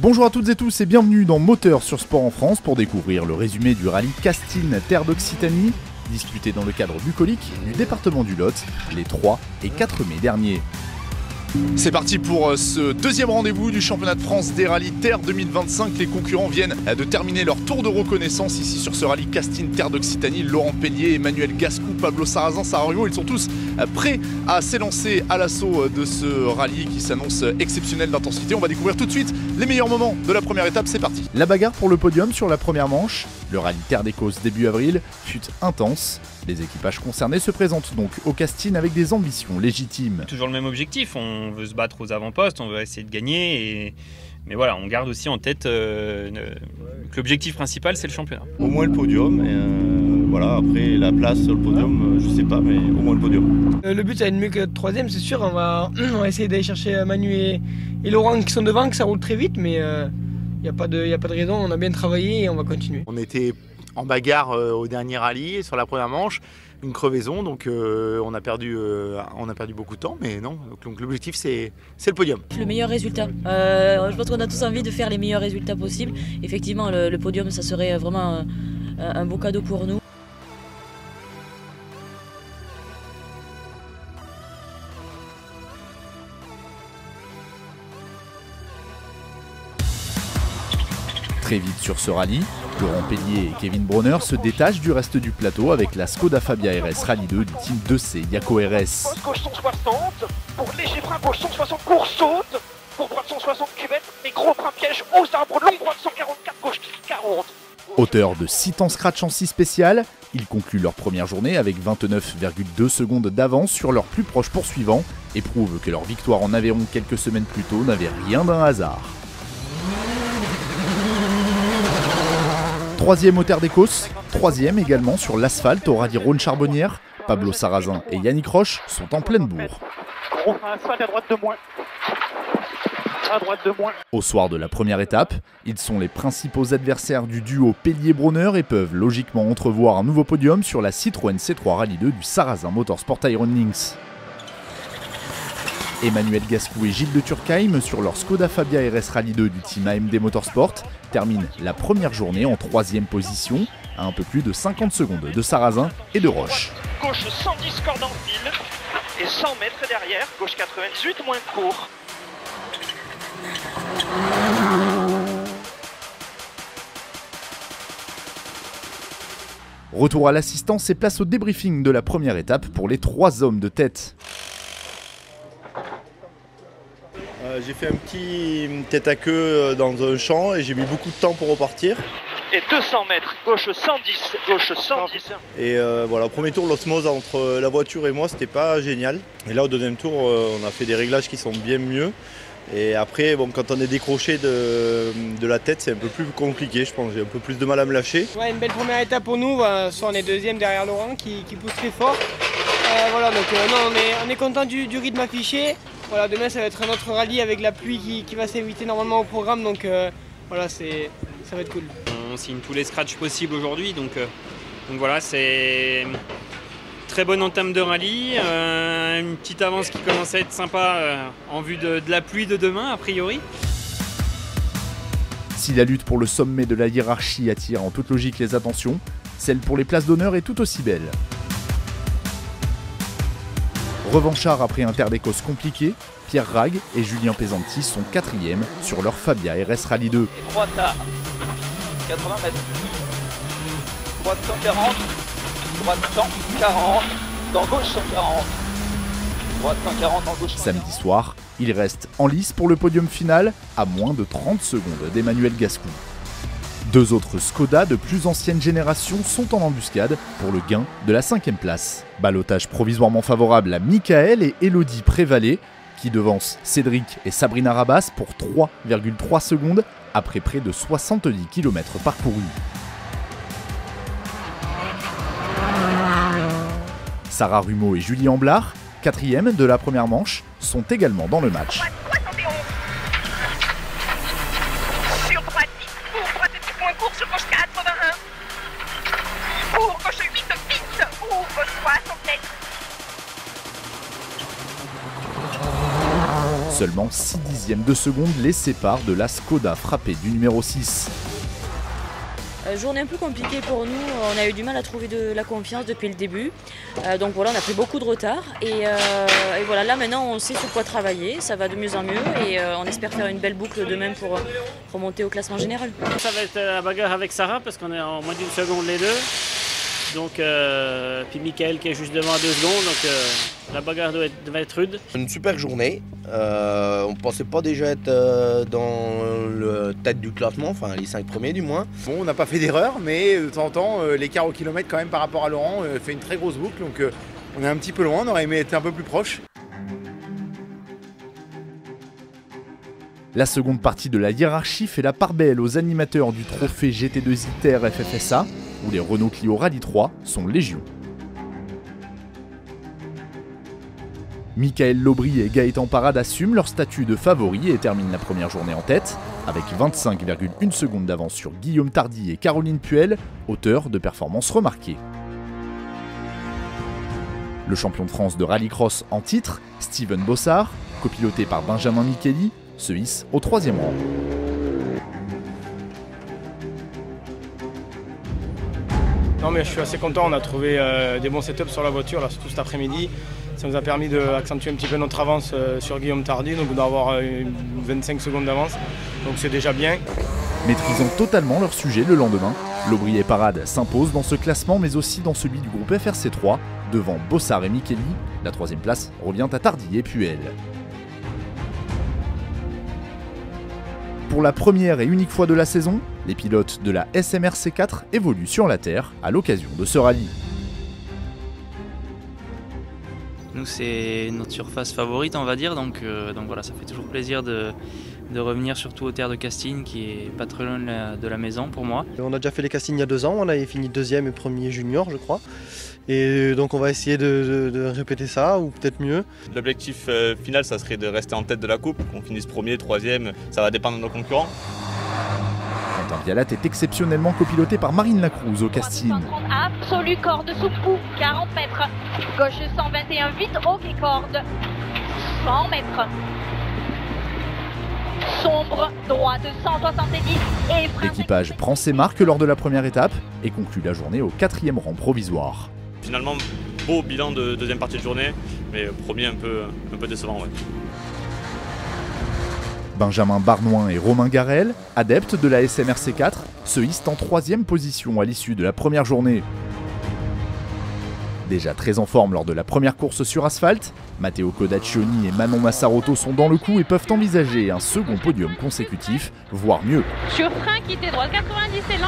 Bonjour à toutes et tous et bienvenue dans Moteur sur Sport en France pour découvrir le résumé du rallye Castines Terre d'Occitanie, disputé dans le cadre bucolique du département du Lot les 3 et 4 mai derniers. C'est parti pour ce deuxième rendez-vous du championnat de France des rallyes Terre 2025. Les concurrents viennent de terminer leur tour de reconnaissance ici sur ce rallye Castines Terre d'Occitanie. Laurent Pellier, Emmanuel Gascou, Pablo Sarrazin, Sarah Rumeau, ils sont tous prêts à s'élancer à l'assaut de ce rallye qui s'annonce exceptionnel d'intensité. On va découvrir tout de suite les meilleurs moments de la première étape, c'est parti. La bagarre pour le podium sur la première manche. Le rallye Terre d'Écosse début avril fut intense. Les équipages concernés se présentent donc au Castines avec des ambitions légitimes. Toujours le même objectif, on veut se battre aux avant-postes, on veut essayer de gagner. Mais voilà, on garde aussi en tête que l'objectif principal c'est le championnat. Au moins le podium, et voilà, après la place sur le podium, je sais pas, mais au moins le podium. Le but ça va être mieux que être troisième, c'est sûr, on va essayer d'aller chercher Manu et Laurent qui sont devant, que ça roule très vite, mais il n'y a pas de raison, on a bien travaillé et on va continuer. On était en bagarre au dernier rallye, sur la première manche, une crevaison, donc on a perdu beaucoup de temps, mais non, donc l'objectif c'est le podium. Le meilleur résultat, je pense qu'on a tous envie de faire les meilleurs résultats possibles. Effectivement le podium ça serait vraiment un beau cadeau pour nous. Très vite sur ce rallye, Laurent Pellier et Kevin Bronner se détachent du reste du plateau avec la Skoda Fabia RS Rallye 2 du team 2C Yako RS. Gauche 160, pour léger frein, gauche 160, course saute, pour droite 160 cubettes, mais gros frein piège, aux arbres, longue droite 144, gauche 40. Auteur de 6 temps scratch en 6 spécial, ils concluent leur première journée avec 29,2 secondes d'avance sur leurs plus proches poursuivants et prouvent que leur victoire en Aveyron quelques semaines plus tôt n'avait rien d'un hasard. Troisième au Terre d'Écosse, troisième également sur l'asphalte au rallye Rhône-Charbonnière. Pablo Sarrazin et Yannick Roche sont en pleine bourre. Gros frein asphalte à droite de moins. À droite de moins. Au soir de la première étape, ils sont les principaux adversaires du duo Pellier-Bronner et peuvent logiquement entrevoir un nouveau podium sur la Citroën C3 Rallye 2 du Sarrazin Motorsport Iron Lynx. Emmanuel Gascou et Gilles de Turckheim sur leur Skoda Fabia RS Rallye 2 du team AMD Motorsport terminent la première journée en troisième position à un peu plus de 50 secondes de Sarrazin et de Roche. Gauche 110 cordes en fil et 100 mètres derrière, gauche 98 moins court. Retour à l'assistance et place au débriefing de la première étape pour les 3 hommes de tête. J'ai fait un petit tête à queue dans un champ et j'ai mis beaucoup de temps pour repartir. Et 200 mètres, gauche 110, gauche 110. Et voilà, au premier tour, l'osmose entre la voiture et moi, c'était pas génial. Et là, au deuxième tour, on a fait des réglages qui sont bien mieux. Et après, bon, quand on est décroché de la tête, c'est un peu plus compliqué, je pense. J'ai un peu plus de mal à me lâcher. Ouais, une belle première étape pour nous, soit on est deuxième derrière Laurent qui pousse très fort. Voilà, donc non, on est content du rythme affiché. Voilà, demain ça va être un autre rallye avec la pluie qui va s'éviter normalement au programme, donc voilà, ça va être cool. On signe tous les scratchs possibles aujourd'hui, donc voilà, c'est très bonne entame de rallye, une petite avance qui commence à être sympa en vue de la pluie de demain a priori. Si la lutte pour le sommet de la hiérarchie attire en toute logique les attentions, celle pour les places d'honneur est tout aussi belle. Revanchard après un Terre d'Écosse compliqué, Pierre Rag et Julien Pesanti sont 4e sur leur Fabia RS Rallye 2. Et droite à 80 mètres. Droite 140, droite 140, dans gauche 140. Droite 140, dans gauche 140. Samedi soir, il reste en lice pour le podium final à moins de 30 secondes d'Emmanuel Gascou. 2 autres Skoda de plus ancienne génération sont en embuscade pour le gain de la 5e place. Ballottage provisoirement favorable à Michael et Elodie Prévalé, qui devancent Cédric et Sabrina Rabas pour 3,3 secondes après près de 70 km parcourus. Sarah Rumeau et Julie Amblard, 4e de la première manche, sont également dans le match. Sur droite 10, pour droite et petit point court sur gauche 81. Pour gauche 8 10, pour gauche 3 100 mètres. Seulement 6 dixièmes de seconde les séparent de la Skoda frappée du numéro 6. Journée un peu compliquée pour nous, on a eu du mal à trouver de la confiance depuis le début. Donc voilà, on a pris beaucoup de retard et voilà, là maintenant on sait sur quoi travailler, ça va de mieux en mieux et on espère faire une belle boucle demain pour remonter au classement général. Ça va être la bagarre avec Sarah parce qu'on est en moins d'une seconde les deux. Donc, puis Michael qui est juste devant à 2 secondes, donc la bagarre devait être rude. Une super journée, on ne pensait pas déjà être dans le tête du classement, enfin les 5 premiers du moins. Bon, on n'a pas fait d'erreur, mais de temps en temps, l'écart au kilomètre quand même par rapport à Laurent fait une très grosse boucle, donc on est un petit peu loin, on aurait aimé être un peu plus proche. La seconde partie de la hiérarchie fait la part belle aux animateurs du trophée GT2 ITER FFSA, où les Renault Clio Rallye 3 sont légion. Michael Laubry et Gaëtan Parade assument leur statut de favoris et terminent la première journée en tête, avec 25,1 secondes d'avance sur Guillaume Tardy et Caroline Puel, auteurs de performances remarquées. Le champion de France de rallycross en titre, Steven Bossard, copiloté par Benjamin Micheli, se hisse au 3e rang. Non mais je suis assez content, on a trouvé des bons setups sur la voiture, là, surtout cet après-midi. Ça nous a permis d'accentuer un petit peu notre avance sur Guillaume Tardy, donc d'avoir 25 secondes d'avance, donc c'est déjà bien. Maîtrisant totalement leur sujet le lendemain, Laubry et Parade s'imposent dans ce classement mais aussi dans celui du groupe FRC3, devant Bossard et Micheli. La 3e place revient à Tardy et Puel. Pour la première et unique fois de la saison, les pilotes de la SMRC4 évoluent sur la terre à l'occasion de ce rallye. Nous, c'est notre surface favorite, on va dire, donc voilà, ça fait toujours plaisir de revenir surtout aux terres de Castines, qui est pas très loin de la maison pour moi. On a déjà fait les Castines il y a 2 ans, on avait fini 2e et 1er junior, je crois. Et donc on va essayer de répéter ça, ou peut-être mieux. L'objectif final, ça serait de rester en tête de la coupe, qu'on finisse 1er, 3e, ça va dépendre de nos concurrents. Quentin Vialat est exceptionnellement copiloté par Marine Lacruz au casting. Absolue corde sous pou, 40 mètres. Gauche 121, vite, ok corde. 100 mètres. Sombre, droite 170 et frein. L'équipage prend ses marques lors de la première étape et conclut la journée au 4e rang provisoire. Finalement, beau bilan de deuxième partie de journée, mais premier un peu décevant. Ouais. Benjamin Barnoin et Romain Garel, adeptes de la SMRC4, se hissent en 3e position à l'issue de la première journée. Déjà très en forme lors de la première course sur asphalte, Matteo Codaccioni et Manon Massarotto sont dans le coup et peuvent envisager un second podium consécutif, voire mieux. Sur frein, quitter droite 90 élan,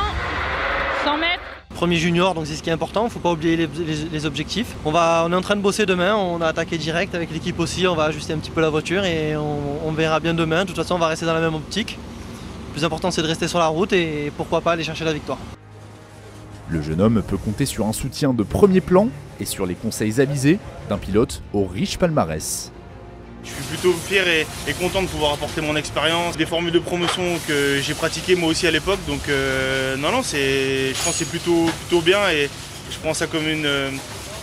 100 mètres. Premier junior, donc c'est ce qui est important, il ne faut pas oublier les objectifs. On est en train de bosser demain, on a attaqué direct avec l'équipe aussi, on va ajuster un petit peu la voiture et on verra bien demain. De toute façon, on va rester dans la même optique. Le plus important, c'est de rester sur la route et pourquoi pas aller chercher la victoire. Le jeune homme peut compter sur un soutien de premier plan et sur les conseils avisés d'un pilote au riche palmarès. Je suis plutôt fier et content de pouvoir apporter mon expérience, des formules de promotion que j'ai pratiquées moi aussi à l'époque. Donc je pense que c'est plutôt bien et je prends ça comme une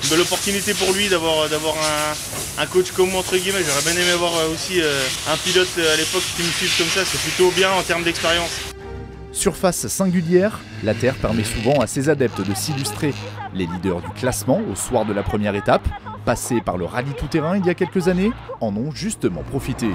belle opportunité pour lui d'avoir un coach comme moi entre guillemets. J'aurais bien aimé avoir aussi un pilote à l'époque qui me suive comme ça, c'est plutôt bien en termes d'expérience. Surface singulière, la Terre permet souvent à ses adeptes de s'illustrer. Les leaders du classement au soir de la première étape, passés par le rallye tout-terrain il y a quelques années, en ont justement profité.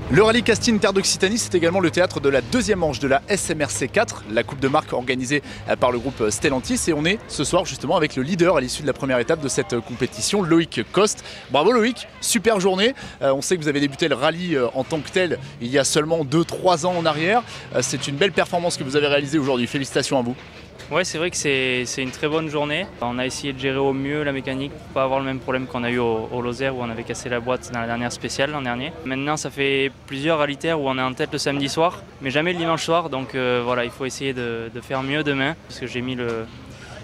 Le rallye Castines Terre d'Occitanie, c'est également le théâtre de la 2e manche de la SMRC4, la coupe de marque organisée par le groupe Stellantis. Et on est ce soir justement avec le leader à l'issue de la première étape de cette compétition, Loïc Coste. Bravo Loïc, super journée. On sait que vous avez débuté le rallye en tant que tel il y a seulement 2-3 ans en arrière. C'est une belle performance que vous avez réalisée aujourd'hui. Félicitations à vous. Ouais, c'est vrai que c'est une très bonne journée. On a essayé de gérer au mieux la mécanique pour pas avoir le même problème qu'on a eu au Lozère où on avait cassé la boîte dans la dernière spéciale l'an dernier. Maintenant, ça fait plusieurs rallyes terre où on est en tête le samedi soir, mais jamais le dimanche soir. Donc voilà, il faut essayer de faire mieux demain parce que j'ai mis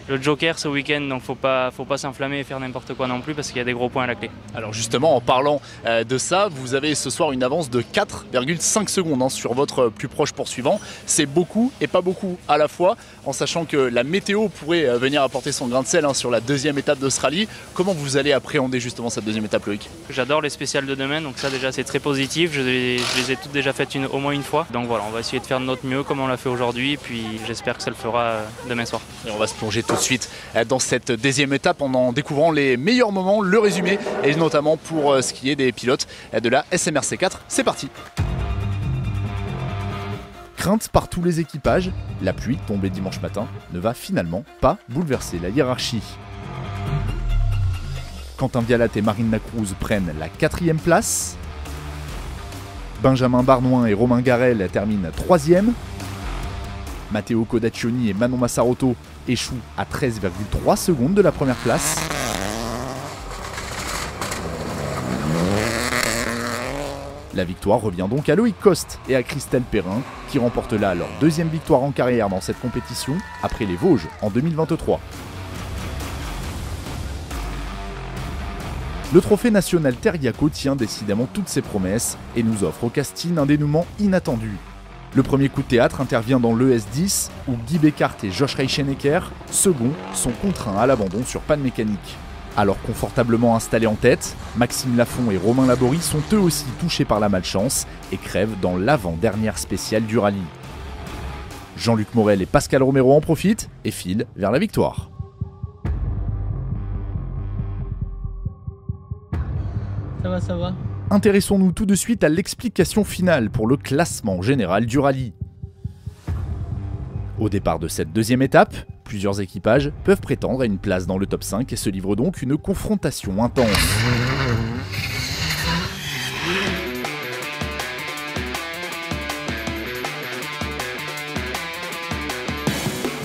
le joker ce week-end, donc faut pas s'enflammer et faire n'importe quoi non plus parce qu'il y a des gros points à la clé. Alors justement, en parlant de ça, vous avez ce soir une avance de 4,5 secondes sur votre plus proche poursuivant. C'est beaucoup et pas beaucoup à la fois, en sachant que la météo pourrait venir apporter son grain de sel sur la deuxième étape de ce rallye. Comment vous allez appréhender justement cette deuxième étape, Loïc? J'adore les spéciales de demain, donc ça déjà c'est très positif, je les ai toutes déjà faites au moins une fois. Donc voilà, on va essayer de faire de notre mieux comme on l'a fait aujourd'hui, puis j'espère que ça le fera demain soir. Et on va se plonger tout de suite dans cette deuxième étape en découvrant les meilleurs moments, le résumé, et notamment pour ce qui est des pilotes de la SMRC 4. C'est parti! Crainte par tous les équipages, la pluie tombée dimanche matin ne va finalement pas bouleverser la hiérarchie. Quentin Vialat et Marine Lacruz prennent la 4e place. Benjamin Barnoin et Romain Garel terminent 3e. Matteo Codaccioni et Manon Massarotto échouent à 13,3 secondes de la première place. La victoire revient donc à Loïc Coste et à Christelle Perrin, qui remportent là leur deuxième victoire en carrière dans cette compétition, après les Vosges en 2023. Le trophée national Terriaco tient décidément toutes ses promesses et nous offre au casting un dénouement inattendu. Le premier coup de théâtre intervient dans l'ES10 où Guy Beckart et Josh Reichenecker, seconds, sont contraints à l'abandon sur panne mécanique. Alors confortablement installés en tête, Maxime Lafont et Romain Laborie sont eux aussi touchés par la malchance et crèvent dans l'avant-dernière spéciale du rallye. Jean-Luc Morel et Pascal Romero en profitent et filent vers la victoire. Ça va. Intéressons-nous tout de suite à l'explication finale pour le classement général du rallye. Au départ de cette deuxième étape, plusieurs équipages peuvent prétendre à une place dans le top 5 et se livrent donc une confrontation intense.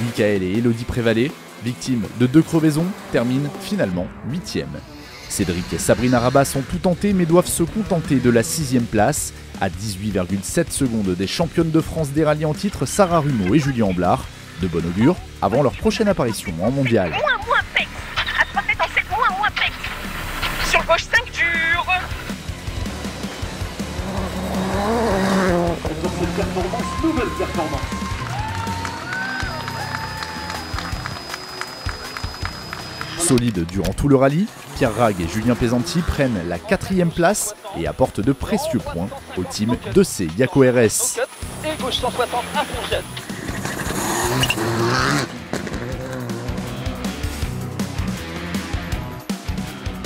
Michael et Elodie Prévalet, victimes de 2 crevaisons, terminent finalement 8e. Cédric et Sabrina Rabat sont tout tentés mais doivent se contenter de la 6e place, à 18,7 secondes des championnes de France des rallyes en titre Sarah Rumeau et Julie Amblard, de bon augure avant leur prochaine apparition en mondial. Moins pec, à 3 têtes en 7, moins pec. Sur gauche 5 dur. Nouvelle performance. Solide durant tout le rallye, Pierre Rague et Julien Pesanti prennent la 4e place et apportent de précieux points au team 2C Yako RS. Et gauche 160 à Fourchette.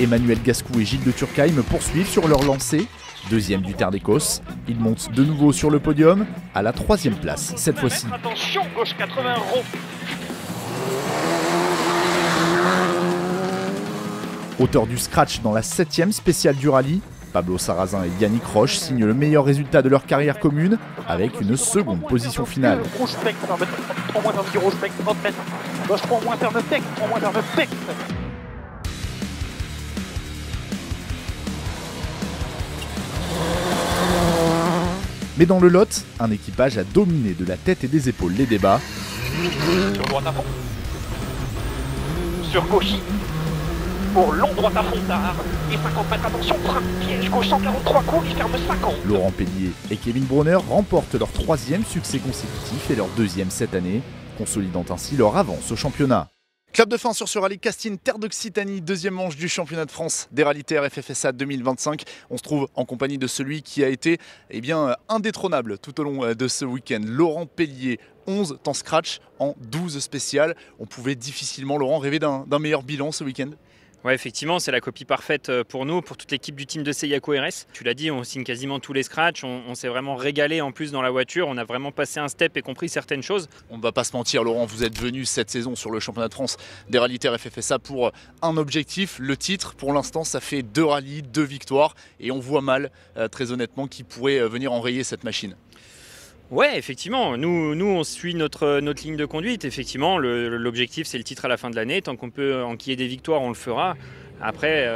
Emmanuel Gascou et Gilles de Turckheim poursuivent sur leur lancée. Deuxième du Terre d'Écosse, ils montent de nouveau sur le podium à la 3e place cette fois-ci. Attention, gauche 80 rond. Auteur du scratch dans la 7e spéciale du rallye, Pablo Sarrazin et Yannick Roche signent le meilleur résultat de leur carrière commune avec une seconde position finale. Rouge spec, 3 moins vers rouge spec, 30 mètres. Gauche 3 moins vers 9 pec, 3 moins vers 9 pec. Mais dans le Lot, un équipage a dominé de la tête et des épaules les débats. Sur droite à fond. Sur gauche. Pour long droite à fond tard. Et 50 mètres, attention, frein, piège, gauche 143 coups, il ferme 50. Laurent Pellier et Kevin Brunner remportent leur 3e succès consécutif et leur 2e cette année, consolidant ainsi leur avance au championnat. Clap de fin sur ce rallye casting Terre d'Occitanie, deuxième manche du championnat de France des rallyes TR FFSA 2025. On se trouve en compagnie de celui qui a été indétrônable tout au long de ce week-end, Laurent Pellier. 11 temps scratch en 12 spéciales. On pouvait difficilement, Laurent, rêver d'un meilleur bilan ce week-end. Ouais, effectivement, c'est la copie parfaite pour nous, pour toute l'équipe du team de Yako RS. Tu l'as dit, on signe quasiment tous les scratchs, on s'est vraiment régalé en plus dans la voiture, on a vraiment passé un step et compris certaines choses. On ne va pas se mentir, Laurent, vous êtes venu cette saison sur le championnat de France des rallyes TR FFSA pour un objectif, le titre. Pour l'instant, ça fait 2 rallyes, 2 victoires et on voit mal, très honnêtement, qui pourrait venir enrayer cette machine. Ouais, effectivement, nous on suit notre ligne de conduite. Effectivement, l'objectif c'est le titre à la fin de l'année. Tant qu'on peut enquiller des victoires, on le fera. Après,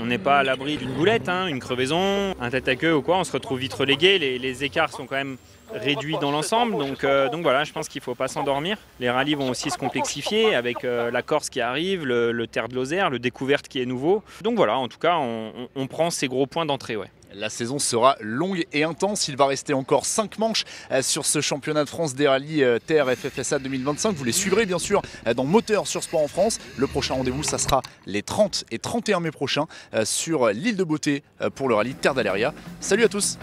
on n'est pas à l'abri d'une boulette, une crevaison, un tête à queue ou quoi. On se retrouve vite relégué. Les écarts sont quand même réduit dans l'ensemble. Donc voilà, je pense qu'il ne faut pas s'endormir. Les rallyes vont aussi se complexifier avec la Corse qui arrive, le Terre de Lozère, le Découverte qui est nouveau. Donc voilà, en tout cas, on prend ces gros points d'entrée. Ouais. La saison sera longue et intense. Il va rester encore 5 manches sur ce championnat de France des rallyes Terre FFSA 2025. Vous les suivrez bien sûr dans Moteur sur Sport en France. Le prochain rendez-vous, ça sera les 30 et 31 mai prochains sur l'île de Beauté pour le rallye Terre d'Aléria. Salut à tous!